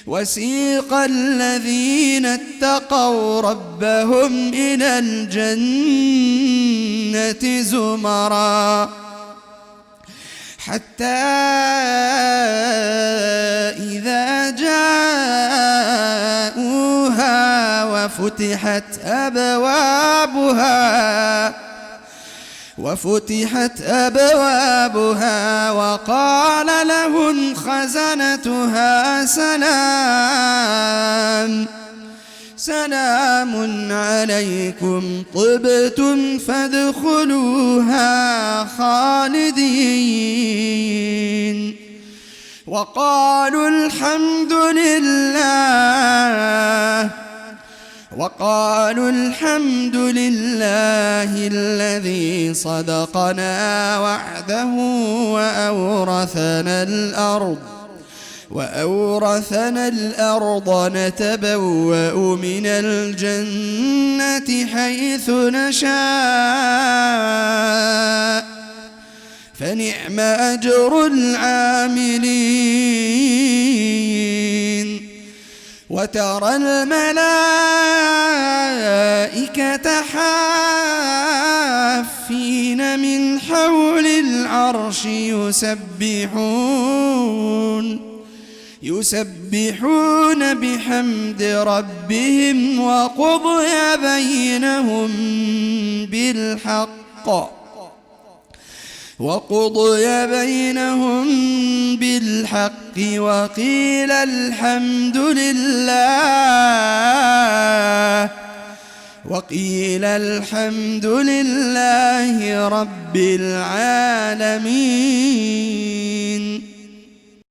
وسيق الذين اتقوا ربهم إلى الجنة زمرا حتى إذا جاءوها وفتحت أبوابها وقال لهم خزنتها سلام عليكم طبتم فادخلوها خالدين وقالوا الحمد لله الذي صدقنا وعده وأورثنا الأرض نتبوأ من الجنة حيث نشاء فنعم أجر العاملين وترى الملائكة حافين من حول العرش يسبحون بحمد ربهم وقضي بينهم بالحق وقيل الحمد لله رب العالمين.